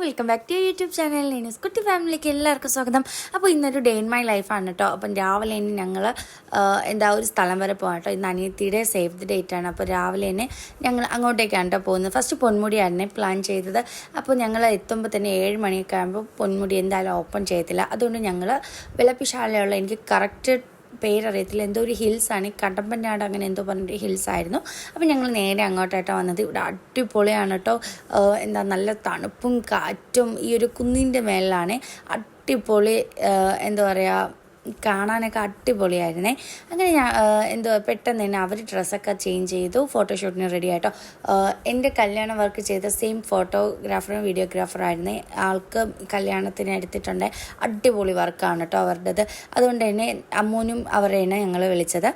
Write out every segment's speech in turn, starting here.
Welcome back to YouTube channel Neenu's കുട്ടി ഫാമിലിക്ക് എല്ലാവർക്കും സ്വാഗതം. അപ്പോൾ ഇന്നൊരു ഡേ ഇൻ മൈ ലൈഫാണ് കേട്ടോ. അപ്പം രാവിലെ തന്നെ ഞങ്ങൾ ഒരു സ്ഥലം വരെ പോകാം കേട്ടോ. ഇന്ന് അനിയത്തിയുടെ സേവ് ദി ഡേറ്റ് ആണ്. അപ്പോൾ രാവിലെ തന്നെ ഞങ്ങൾ അങ്ങോട്ടേക്കാണ് കേട്ടോ പോകുന്നത്. ഫസ്റ്റ് പൊന്മുടിയായിരുന്നു പ്ലാൻ ചെയ്തത്. അപ്പോൾ ഞങ്ങൾ എത്തുമ്പോൾ തന്നെ 7 മണിയൊക്കെ ആകുമ്പോൾ പൊന്മുടി എന്തായാലും ഓപ്പൺ ചെയ്യത്തില്ല. അതുകൊണ്ട് ഞങ്ങൾ വിളപ്പിശാലയുള്ള എനിക്ക് കറക്റ്റ് പേരറിയത്തില്ല, എന്തോ ഒരു ഹിൽസാണ്, കടമ്പനാട് അങ്ങനെ എന്തോ പറഞ്ഞിട്ട് ഹിൽസ് ആയിരുന്നു. അപ്പോൾ ഞങ്ങൾ നേരെ അങ്ങോട്ടായിട്ടോ വന്നത്. ഇവിടെ അടിപൊളിയാണ് കേട്ടോ. നല്ല തണുപ്പും കാറ്റും ഈ ഒരു കുന്നിൻ്റെ മേളിലാണ്. അടിപൊളി, എന്താ പറയുക, കാണാനൊക്കെ അടിപൊളിയായിരുന്നേ. അങ്ങനെ ഞാൻ പെട്ടെന്ന് തന്നെ അവർ ഡ്രസ്സൊക്കെ ചേഞ്ച് ചെയ്തു, ഫോട്ടോഷൂട്ടിന് റെഡി ആയിട്ടോ. എൻ്റെ കല്യാണം വർക്ക് ചെയ്ത സെയിം ഫോട്ടോഗ്രാഫറും വീഡിയോഗ്രാഫറായിരുന്നേ. ആൾക്ക് കല്യാണത്തിന് എടുത്തിട്ടുണ്ട്. അടിപൊളി വർക്കാണ് കേട്ടോ അവരുടേത്. അതുകൊണ്ട് തന്നെ അമ്മൂനും അവരെയാണ് ഞങ്ങൾ വിളിച്ചത്.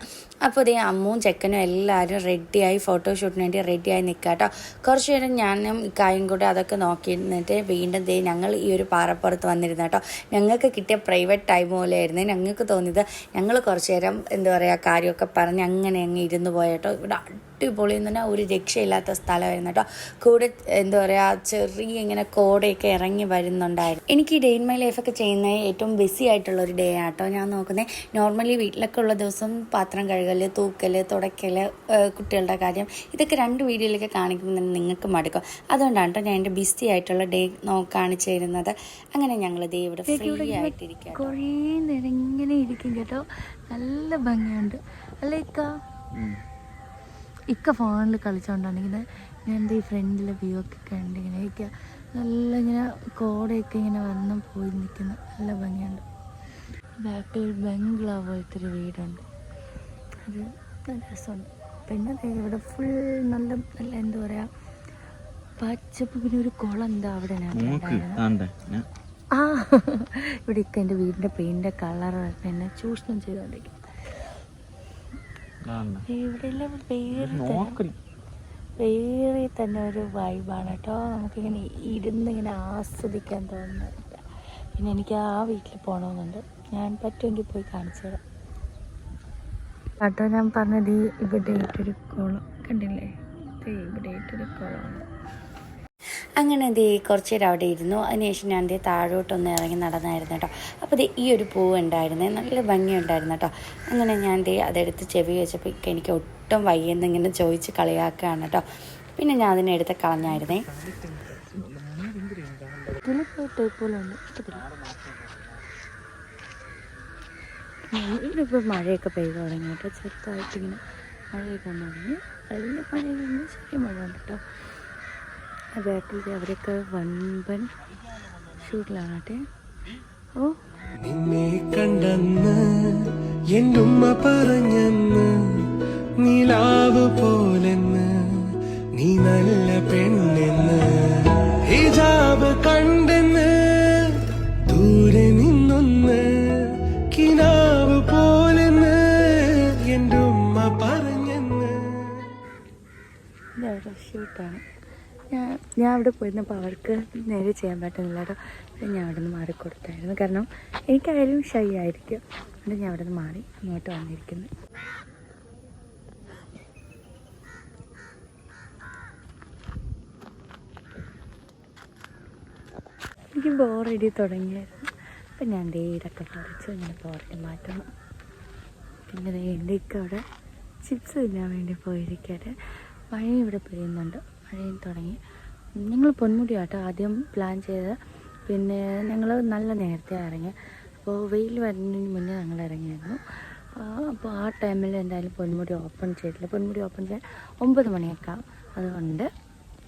അപ്പോൾ ഇതേ അമ്മവും ചെക്കനും എല്ലാവരും റെഡിയായി ഫോട്ടോഷൂട്ടിന് വേണ്ടി റെഡിയായി നിൽക്കുക കേട്ടോ. കുറച്ച് നേരം ഞാനും കായും കൂടെ അതൊക്കെ നോക്കിയിരുന്നിട്ട് വീണ്ടും ഞങ്ങൾ ഈ ഒരു പാറപ്പുറത്ത് വന്നിരുന്നു കേട്ടോ. ഞങ്ങൾക്ക് കിട്ടിയ പ്രൈവറ്റ് ടൈം പോലെയായിരുന്നു. ഞങ്ങൾക്ക് തോന്നിയത് ഞങ്ങൾ കുറച്ച് നേരം എന്താ പറയുക കാര്യമൊക്കെ പറഞ്ഞ് അങ്ങനെ അങ്ങ് ഇരുന്ന് പോയട്ടോ. ഇവിടെ അടിപൊളി എന്ന് പറഞ്ഞാൽ ഒരു രക്ഷയില്ലാത്ത സ്ഥലമായിരുന്നു കേട്ടോ. കൂടെ എന്താ പറയുക ചെറിയ ഇങ്ങനെ കോടയൊക്കെ ഇറങ്ങി വരുന്നുണ്ടായിരുന്നു. എനിക്ക് ഈ ഡേ ഇൻ മൈ ലൈഫൊക്കെ ചെയ്യുന്ന ഏറ്റവും ബിസി ആയിട്ടുള്ളൊരു ഡേ ആട്ടോ ഞാൻ നോക്കുന്നത്. നോർമലി വീട്ടിലൊക്കെ ഉള്ള ദിവസം പാത്രം കഴുകൽ, തൂക്കൽ, തുടയ്ക്കൽ, കുട്ടികളുടെ കാര്യം, ഇതൊക്കെ 2 വീഡിയോയിലൊക്കെ കാണിക്കുമ്പോൾ തന്നെ നിങ്ങൾക്ക് മടുക്കും. അതുകൊണ്ടാണ് കേട്ടോ ഞാൻ എൻ്റെ ബിസി ആയിട്ടുള്ള ഡേ കാണിച്ചു തരുന്നത്. അങ്ങനെ ഞങ്ങൾ ദേ ഇവിടെ ഫ്രീ ആയിട്ടിരിക്കുക. കുറേ നേരം ഇങ്ങനെ ഇരിക്കും കേട്ടോ. നല്ല ഭംഗിയുണ്ട് അല്ലേ ഇക്ക ഫോണിൽ കളിച്ചുകൊണ്ടാണെങ്കിൽ ഞാൻ എൻ്റെ ഈ ഫ്രണ്ടിലെ വ്യൂ ഒക്കെ കണ്ടിങ്ങനെ ഇരിക്കുക. നല്ല ഇങ്ങനെ കോടയൊക്കെ ഇങ്ങനെ വന്നും പോയി നിൽക്കുന്നു. നല്ല ഭംഗിയുണ്ട്. ബാക്കിൽ ബംഗ്ലാവ് പോലത്തെ ഒരു വീടുണ്ട്, അത് നല്ല രസമുണ്ട്. പിന്നെ ഇവിടെ ഫുൾ നല്ല നല്ല എന്താ പറയുക പച്ചപ്പ്. പിന്നെ ഒരു കുളം എന്താ അവിടെ ഇവിടെ ഇക്ക എൻ്റെ വീടിൻ്റെ പെയിൻ്റെ കളർ എന്നെ ചൂഷണം ചെയ്തുകൊണ്ടിരിക്കും. ഇവിടെ എല്ലാം വേറെ തന്നെ ഒരു വൈബാണ് കേട്ടോ. നമുക്കിങ്ങനെ ഇരുന്നിങ്ങനെ ആസ്വദിക്കാൻ തോന്നുന്നില്ല. പിന്നെ എനിക്ക് ആ വീട്ടിൽ പോകണമെന്നുണ്ട്. ഞാൻ പറ്റുമെങ്കിൽ പോയി കാണിച്ചു തരാം കേട്ടോ. ഞാൻ പറഞ്ഞത് ഇവിടെ ഇട്ടൊരു കുളം കണ്ടില്ലേ, ഇവിടെ ഇട്ടൊരു കുളമാണ്. അങ്ങനെ കുറച്ച് നേരം അവിടെ ഇരുന്നു. അതിനുശേഷം ഞാൻ താഴോട്ടൊന്ന് ഇറങ്ങി നടന്നായിരുന്നു കേട്ടോ. അപ്പോൾ ഈ ഒരു പൂവ് ഉണ്ടായിരുന്നേ, നല്ല ഭംഗിയുണ്ടായിരുന്നു കേട്ടോ. അങ്ങനെ ഞാൻ അതെടുത്ത് ചെവി വെച്ചപ്പോൾ എനിക്ക് ഒട്ടും വയ്യെന്നിങ്ങനെ ചോദിച്ച് കളിയാക്കുകയാണ് കേട്ടോ. പിന്നെ ഞാൻ അതിനെടുത്ത് കളഞ്ഞായിരുന്നേ. ഇപ്പോൾ മഴയൊക്കെ പെയ്ത് തുടങ്ങി കേട്ടോ. ചെറുതായിട്ടിങ്ങനെ മഴയൊക്കെ വന്നു തുടങ്ങി. അതിൻ്റെ മഴയൊക്കെ ചെറിയ മഴ ഉണ്ട് കേട്ടോ. ബാക്കിൽ അവരൊക്കെ വൻപൻ ഷൂട്ടിലാണ് കേട്ടെ. ഓ നിന്നെ കണ്ടെന്ന് എൻ്റെ ഉമ്മ പറഞ്ഞെന്ന്, നിലാവ് പോലെന്ന്, നീ നല്ല പെണ്ണെന്ന്, ഹിജാബ് കണ്ടെന്ന്, ദൂരെ നിന്നൊന്ന് കിനാവ് പോലെന്ന് എൻ്റെ ഉമ്മ പറഞ്ഞെന്ന്. ഇതവിടെ ഷൂട്ടാണ്. ഞാൻ അവിടെ പോയിരുന്നപ്പോൾ അവർക്ക് നേരെ ചെയ്യാൻ പറ്റുന്നില്ല കേട്ടോ. ഞാൻ അവിടെ നിന്ന് മാറിക്കൊടുത്തായിരുന്നു. കാരണം എനിക്കായാലും ഷൈ ആയിരിക്കും. അതുകൊണ്ട് ഞാൻ അവിടെ നിന്ന് മാറി ഇങ്ങോട്ട് വന്നിരിക്കുന്നു. എനിക്ക് ബോറടി തുടങ്ങിയായിരുന്നു. അപ്പം ഞാൻ ഇതൊക്കെ പറിച്ച് ഇങ്ങനെ ബോറടി മാറ്റണം. പിന്നെ എൻ്റെ ഒക്കെ അവിടെ ചിപ്സ് തിന്നാൻ വേണ്ടി പോയിരിക്കട്ടെ. മഴ ഇവിടെ പെയ്യുന്നുണ്ട്, മഴയും തുടങ്ങി. ഞങ്ങൾ പൊന്മുടി ആട്ടോ ആദ്യം പ്ലാൻ ചെയ്ത്. പിന്നെ ഞങ്ങൾ നല്ല നേരത്തെ ഇറങ്ങി. അപ്പോൾ വെയിൽ വരുന്നതിന് മുന്നേ ഞങ്ങൾ ഇറങ്ങിയായിരുന്നു. അപ്പോൾ ആ ടൈമിൽ എന്തായാലും പൊന്മുടി ഓപ്പൺ ചെയ്തില്ല. പൊന്മുടി ഓപ്പൺ ചെയ്യാൻ 9 മണിയൊക്കെ. അതുകൊണ്ട്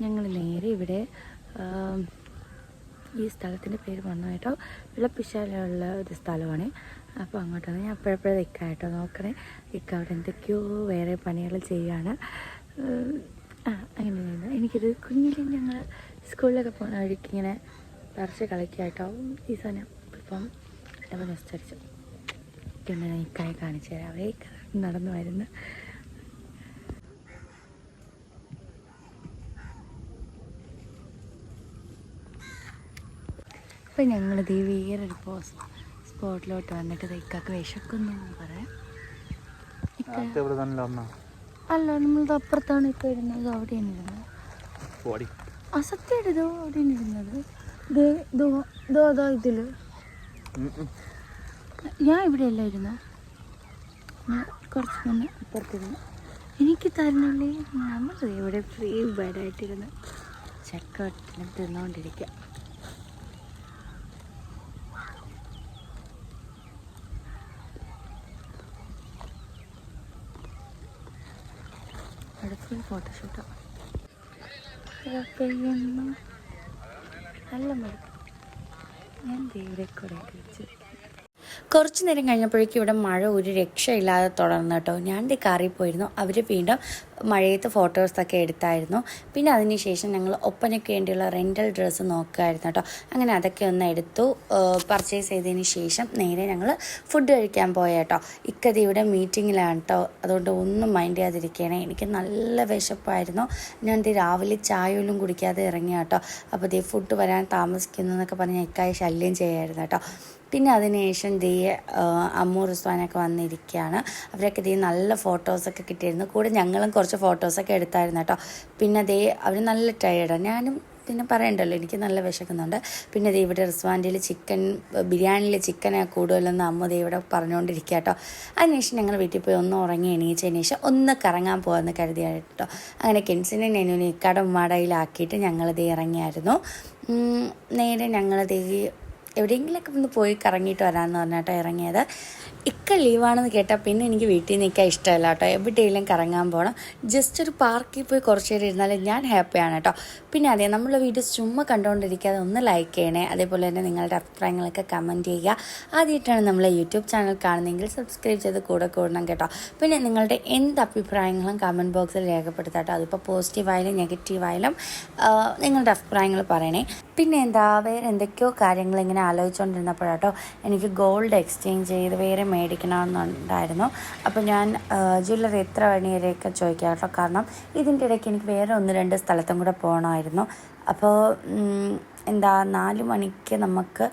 ഞങ്ങൾ നേരെ ഇവിടെ ഈ സ്ഥലത്തിൻ്റെ പേര് പറഞ്ഞു കേട്ടോ, വിളപ്പിശാലുള്ള ഒരു സ്ഥലമാണ്. അപ്പോൾ അങ്ങോട്ടാണ് ഞാൻ എപ്പോഴെപ്പോഴും ഇക്കായിട്ടോ നോക്കണേ. ഇക്ക അവിടെ എന്തൊക്കെയോ വേറെ പണികൾ ചെയ്യുകയാണ്. അങ്ങനെയാണ്. എനിക്കിത് കുഞ്ഞിൽ ഞങ്ങൾ സ്കൂളിലൊക്കെ പോകുന്ന വഴിക്ക് ഇങ്ങനെ പറിച്ച് കളിക്കാട്ടോ ഈ സാധനം. ഇപ്പം അപ്പോൾ നിസ്തരിച്ചു. പിന്നെ ഇക്കായി കാണിച്ചു തരാം. അവരെ നടന്നു വരുന്നു. അപ്പം ഞങ്ങളിത് വേറൊരു സ്പോട്ടിലോട്ട് വന്നിട്ട് ഇക്കാക്ക് വിശക്കുന്നു പറയാം. അല്ല, നമ്മളത് അപ്പുറത്താണ് ഇപ്പോൾ ഇരുന്നത്. അവിടെയാണ് ഇരുന്നത്. അസത്യമായിട്ട് അവിടെ ഇരുന്നത്. അതോ ഇതിൽ ഞാൻ ഇവിടെയല്ല ഇരുന്നു, ഞാൻ കുറച്ച് മുന്നേ അപ്പുറത്തിരുന്നു. എനിക്ക് തരുന്നില്ലേ? നമ്മൾ ഇവിടെ ഫ്രീ ബേഡായിട്ടിരുന്ന് ചക്കട്ടിന് തിന്നുകൊണ്ടിരിക്കുക. അവിടെ ഫുൾ ഫോട്ടോഷൂട്ടാണ്. നല്ല മതി. ഞാൻ ഇവിടെ കൂടെ വെച്ചിരിക്കും. കുറച്ച് നേരം കഴിഞ്ഞപ്പോഴേക്കും ഇവിടെ മഴ ഒരു രക്ഷയില്ലാതെ തുടർന്നു കേട്ടോ. ഞാൻ കാറിൽ പോയിരുന്നു. അവർ വീണ്ടും മഴയത്ത് ഫോട്ടോസൊക്കെ എടുത്തായിരുന്നു. പിന്നെ അതിനുശേഷം ഞങ്ങൾ ഒപ്പനയ്ക്ക് വേണ്ടിയുള്ള റെൻ്റൽ ഡ്രസ്സ് നോക്കുമായിരുന്നു കേട്ടോ. അങ്ങനെ അതൊക്കെ ഒന്ന് എടുത്തു. പർച്ചേസ് ചെയ്തതിന് ശേഷം നേരെ ഞങ്ങൾ ഫുഡ് കഴിക്കാൻ പോയ കേട്ടോ. ഇക്കത് ഇവിടെ മീറ്റിങ്ങിലാണ് കേട്ടോ, അതുകൊണ്ട് ഒന്നും മൈൻഡ് ചെയ്യാതിരിക്കണേ. എനിക്ക് നല്ല വിശപ്പായിരുന്നു. ഞാൻ രാവിലെ ചായയൊന്നും കുടിക്കാതെ ഇറങ്ങിയ കേട്ടോ. അപ്പോൾ ഫുഡ് വരാൻ താമസിക്കുന്നു എന്നൊക്കെ പറഞ്ഞ് ഇക്കായി ശല്യം ചെയ്യായിരുന്നു കേട്ടോ. പിന്നെ അതിനുശേഷം അമ്മു റിസ്വാനൊക്കെ വന്നിരിക്കുകയാണ്. അവരൊക്കെ നല്ല ഫോട്ടോസൊക്കെ കിട്ടിയിരുന്നു. കൂടെ ഞങ്ങളും കുറച്ച് ഫോട്ടോസൊക്കെ എടുത്തായിരുന്നു കേട്ടോ. പിന്നെ അവർ നല്ല ടയേർഡാണ്. ഞാനും പിന്നെ പറയണ്ടല്ലോ, എനിക്ക് നല്ല വിശക്കുന്നുണ്ട്. പിന്നെ ഇവിടെ റിസ്വാൻ്റെയിൽ ബിരിയാണിയിൽ ചിക്കനെ കൂടുതലെന്ന് അമ്മ ഇവിടെ പറഞ്ഞുകൊണ്ടിരിക്കുക കേട്ടോ. അതിനുശേഷം ഞങ്ങൾ വീട്ടിൽ പോയി ഒന്ന് ഉറങ്ങി എണീച്ചതിന് ശേഷം ഒന്ന് കറങ്ങാൻ പോകാമെന്ന് കരുതിയാണ് കേട്ടോ. അങ്ങനെ കെൻസിനെ നെനുവിനെ കടമടയിലാക്കിയിട്ട് ഞങ്ങളിത് ഇറങ്ങിയായിരുന്നു. നേരെ ഞങ്ങളിത് എവിടെയെങ്കിലുമൊക്കെ ഒന്ന് പോയി കറങ്ങിയിട്ട് വരാമെന്ന് പറഞ്ഞിട്ടോ ഇറങ്ങിയത്. ഇക്ക ലീവാണെന്ന് കേട്ടാൽ പിന്നെ എനിക്ക് വീട്ടിൽ നിൽക്കാൻ ഇഷ്ടമല്ല കേട്ടോ. എവിടെയെങ്കിലും കറങ്ങാൻ പോകണം. ജസ്റ്റ് ഒരു പാർക്കിൽ പോയി കുറച്ച് നേരം ഇരുന്നാലും ഞാൻ ഹാപ്പിയാണ് കേട്ടോ. പിന്നെ അതെ, നമ്മളെ വീഡിയോസ് ചുമ്മാ കണ്ടുകൊണ്ടിരിക്കാതെ ഒന്ന് ലൈക്ക് ചെയ്യണേ. അതേപോലെ തന്നെ നിങ്ങളുടെ അഭിപ്രായങ്ങളൊക്കെ കമൻറ്റ് ചെയ്യുക. ആദ്യമായിട്ടാണ് നമ്മളെ യൂട്യൂബ് ചാനൽ കാണുന്നതെങ്കിൽ സബ്സ്ക്രൈബ് ചെയ്ത് കൂടണം കേട്ടോ. പിന്നെ നിങ്ങളുടെ എന്ത് അഭിപ്രായങ്ങളും കമൻറ്റ് ബോക്സിൽ രേഖപ്പെടുത്താട്ടോ. അതിപ്പോൾ പോസിറ്റീവായാലും നെഗറ്റീവായാലും നിങ്ങളുടെ അഭിപ്രായങ്ങൾ പറയണേ. പിന്നെ വേറെ എന്തൊക്കെയോ കാര്യങ്ങൾ ഇങ്ങനെ ആലോചിച്ചുകൊണ്ടിരുന്നപ്പോഴാട്ടോ എനിക്ക് ഗോൾഡ് എക്സ്ചേഞ്ച് ചെയ്ത് വേറെ മേടിക്കണമെന്നുണ്ടായിരുന്നു. അപ്പോൾ ഞാൻ ജ്വല്ലറി എത്ര മണി വരെയൊക്കെ ചോദിക്കാം കേട്ടോ. കാരണം ഇതിൻ്റെ ഇടയ്ക്ക് എനിക്ക് വേറെ 1-2 സ്ഥലത്തും കൂടെ പോകണമായിരുന്നു. അപ്പോൾ 4 മണിക്ക് നമുക്ക്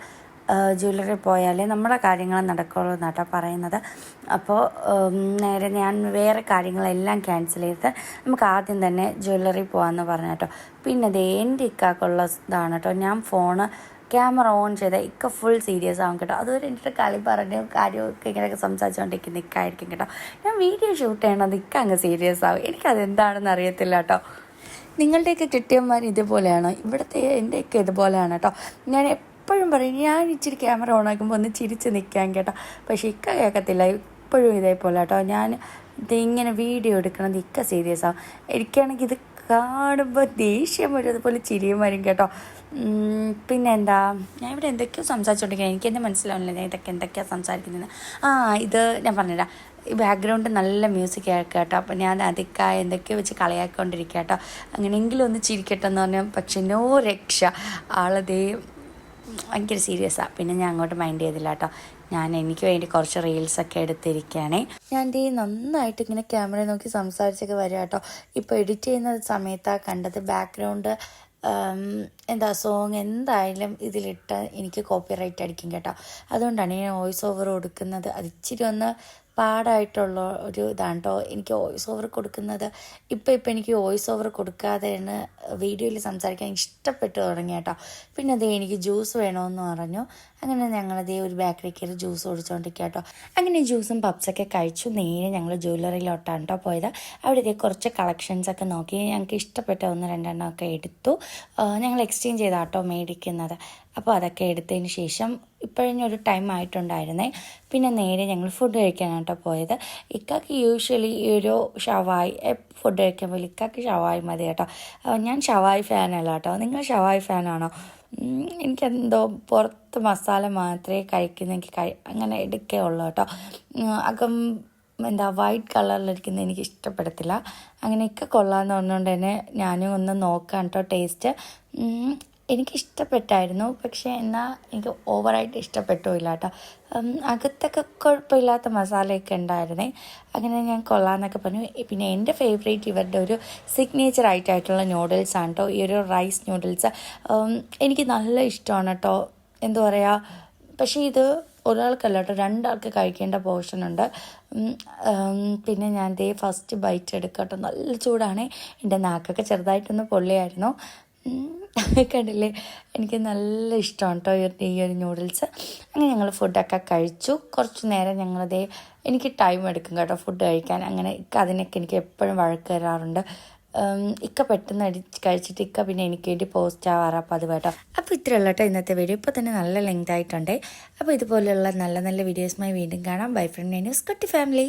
ജ്വല്ലറി പോയാലേ നമ്മുടെ കാര്യങ്ങൾ നടക്കുള്ളൂ എന്നാട്ടോ പറയുന്നത്. അപ്പോൾ നേരെ ഞാൻ വേറെ കാര്യങ്ങളെല്ലാം ക്യാൻസൽ ചെയ്ത് നമുക്ക് ആദ്യം തന്നെ ജ്വല്ലറി പോകാമെന്ന് പറഞ്ഞു കേട്ടോ. പിന്നെ എൻ്റെ ഇക്കാക്കുള്ള ഇതാണ് കേട്ടോ. ഞാൻ ക്യാമറ ഓൺ ചെയ്ത ഇക്ക ഫുൾ സീരിയസ് ആവും കേട്ടോ. അതുവരെ എൻ്റെ കളി പറഞ്ഞ് കാര്യമൊക്കെ ഇങ്ങനെയൊക്കെ സംസാരിച്ചുകൊണ്ടിരിക്കുന്ന ഇക്കായിരിക്കും കേട്ടോ. ഞാൻ വീഡിയോ ഷൂട്ട് ചെയ്യണത് ഇക്ക അങ്ങ് സീരിയസ് ആവും. എനിക്കതെന്താണെന്ന് അറിയത്തില്ല കേട്ടോ. നിങ്ങളുടെയൊക്കെ കിട്ടിയന്മാർ ഇതുപോലെയാണോ? ഇവിടുത്തെ എൻ്റെയൊക്കെ ഇതുപോലെയാണ് കേട്ടോ. ഞാൻ എപ്പോഴും പറയും ഞാൻ ഇച്ചിരി ക്യാമറ ഓൺ ആക്കുമ്പോൾ ഒന്ന് ചിരിച്ച് നിൽക്കാൻ കേട്ടോ. പക്ഷേ ഇക്ക കേൾക്കത്തില്ല. ഇപ്പോഴും ഇതേപോലെ കേട്ടോ. ഞാൻ ഇങ്ങനെ വീഡിയോ എടുക്കണത് ഇക്ക സീരിയസ് ആവും. എനിക്കാണെങ്കിൽ ഇത് കാണുമ്പോൾ ദേഷ്യം വരും, അതുപോലെ ചിരിയും വരും കേട്ടോ. പിന്നെ ഞാൻ ഇവിടെ എന്തൊക്കെയോ സംസാരിച്ചുകൊണ്ടിരിക്കുന്നത്. എനിക്കെന്നെ മനസ്സിലാവുന്നില്ല ഞാൻ ഇതൊക്കെ എന്തൊക്കെയാണ് സംസാരിക്കുന്നത്. ഇത് ഞാൻ പറഞ്ഞുതരാം. ഈ ബാക്ക്ഗ്രൗണ്ട് നല്ല മ്യൂസിക് കേൾക്കുക കേട്ടോ. അപ്പോൾ ഞാൻ അതൊക്കെ എന്തൊക്കെയോ വെച്ച് കളയാക്കൊണ്ടിരിക്കുക കേട്ടോ. അങ്ങനെയെങ്കിലും ഒന്ന് ചിരിക്കട്ടെ എന്ന് പറഞ്ഞാൽ പക്ഷെ നോ രക്ഷ. ആളതേ ഭയങ്കര സീരിയസാണ്. പിന്നെ ഞാൻ അങ്ങോട്ട് മൈൻഡ് ചെയ്തില്ല കേട്ടോ. ഞാൻ എനിക്ക് വേണ്ടി കുറച്ച് റീൽസൊക്കെ എടുത്തിരിക്കുകയാണേ. ഞാൻ നന്നായിട്ട് ഇങ്ങനെ ക്യാമറ നോക്കി സംസാരിച്ചൊക്കെ വരിക കേട്ടോ. ഇപ്പോൾ എഡിറ്റ് ചെയ്യുന്ന സമയത്താണ് കണ്ടത് ബാക്ക്ഗ്രൗണ്ട് സോങ് എന്തായാലും ഇതിലിട്ട് എനിക്ക് കോപ്പിറൈറ്റ് അടിക്കും കേട്ടോ. അതുകൊണ്ടാണ് ഞാൻ വോയിസ് ഓവർ കൊടുക്കുന്നത്. അത് ഇച്ചിരി ഒന്ന് പാടായിട്ടുള്ള ഒരു ഇതാണ് കേട്ടോ. എനിക്ക് വോയിസ് ഓവർ കൊടുക്കുന്നത് ഇപ്പം എനിക്ക് വോയിസ് ഓവർ കൊടുക്കാതെയാണ് വീഡിയോയിൽ സംസാരിക്കാൻ ഇഷ്ടപ്പെട്ടു തുടങ്ങി കേട്ടോ. പിന്നെ എനിക്ക് ജ്യൂസ് വേണമെന്ന് പറഞ്ഞു. അങ്ങനെ ഞങ്ങളതേ ഒരു ബേക്കറി കയറി ജ്യൂസ് കുടിച്ചുകൊണ്ടിരിക്കുക കേട്ടോ. അങ്ങനെ ജ്യൂസും പപ്സൊക്കെ കഴിച്ചു. നേരെ ഞങ്ങൾ ജ്വല്ലറിയിലോട്ടാണ് കേട്ടോ പോയത്. അവിടെ കുറച്ച് കളക്ഷൻസൊക്കെ നോക്കി ഞങ്ങൾക്ക് ഇഷ്ടപ്പെട്ട 1-2 ഒക്കെ എടുത്തു. ഞങ്ങൾ എക്സ്ചേഞ്ച് ചെയ്താൽ കേട്ടോ മേടിക്കുന്നത്. അപ്പോൾ അതൊക്കെ എടുത്തതിന് ശേഷം ഇപ്പോഴൊരു ടൈം ആയിട്ടുണ്ടായിരുന്നേ. പിന്നെ നേരെ ഞങ്ങൾ ഫുഡ് കഴിക്കാനാണ് കേട്ടോ പോയത്. ഇക്കാക്ക് യൂഷ്വലി ഈ ഒരു ഷവായി ഫുഡ് കഴിക്കാൻ പോലും ഇക്കാക്ക് ഷവായി മതി കേട്ടോ. ഞാൻ ഷവായി ഫാനല്ല കേട്ടോ. നിങ്ങൾ ഷവായി ഫാനാണോ? എനിക്കെന്തോ പുറത്ത് മസാല മാത്രമേ കഴിക്കുന്നെങ്കിൽ അങ്ങനെ എടുക്കുകയുള്ളൂ കേട്ടോ. അകം വൈറ്റ് കളറിലിരിക്കുന്നത് എനിക്ക് ഇഷ്ടപ്പെടത്തില്ല. അങ്ങനെയൊക്കെ കൊള്ളാമെന്ന് പറഞ്ഞുകൊണ്ട് തന്നെ ഞാനും ഒന്ന് നോക്കാം കേട്ടോ ടേസ്റ്റ്. എനിക്കിഷ്ടപ്പെട്ടായിരുന്നു. പക്ഷേ എനിക്ക് ഓവറായിട്ട് ഇഷ്ടപ്പെട്ടില്ല കേട്ടോ. അകത്തൊക്കെ കുഴപ്പമില്ലാത്ത മസാലയൊക്കെ ഉണ്ടായിരുന്നേ. അങ്ങനെ ഞാൻ കൊള്ളാമെന്നൊക്കെ പറഞ്ഞു. പിന്നെ എൻ്റെ ഫേവറേറ്റ് ഇവരുടെ ഒരു സിഗ്നേച്ചർ ആയിട്ടുള്ള നൂഡിൽസാണ് കേട്ടോ. ഈ ഒരു റൈസ് നൂഡിൽസ് എനിക്ക് നല്ല ഇഷ്ടമാണ് കേട്ടോ. എന്താ പറയുക, പക്ഷേ ഇത് ഒരാൾക്കല്ല കേട്ടോ, 2 ആൾക്ക് കഴിക്കേണ്ട പോർഷനുണ്ട്. പിന്നെ ഞാൻ ഫസ്റ്റ് ബൈറ്റ് എടുക്കട്ടോ. നല്ല ചൂടാണ്. എൻ്റെ നാക്കൊക്കെ ചെറുതായിട്ടൊന്ന് പൊള്ളിയായിരുന്നു. കണ്ടില്ലേ, എനിക്ക് നല്ല ഇഷ്ടമാണ് കേട്ടോ ഈ ഒരു നൂഡിൽസ്. അങ്ങനെ ഞങ്ങൾ ഫുഡൊക്കെ കഴിച്ചു. കുറച്ച് നേരം ഞങ്ങളതേ, എനിക്ക് ടൈം എടുക്കും കേട്ടോ ഫുഡ് കഴിക്കാൻ. അങ്ങനെ അതിനൊക്കെ എനിക്ക് എപ്പോഴും വഴക്ക് തരാറുണ്ട്. ഇക്ക പെട്ടെന്ന് കഴിച്ചിട്ട് ഇക്ക പിന്നെ എനിക്ക് വേണ്ടി പോസ്റ്റ് ആവാറ്. അപ്പോൾ അത് കേട്ടോ. അപ്പോൾ ഇത്രയുള്ള കേട്ടോ ഇന്നത്തെ വീഡിയോ. ഇപ്പോൾ തന്നെ നല്ല ലെങ്ത് ആയിട്ടുണ്ട്. അപ്പോൾ ഇതുപോലെയുള്ള നല്ല നല്ല വീഡിയോസുമായി വീണ്ടും കാണാം. ബൈ ഫ്രം ന്യൂസ് കുട്ടി ഫാമിലി.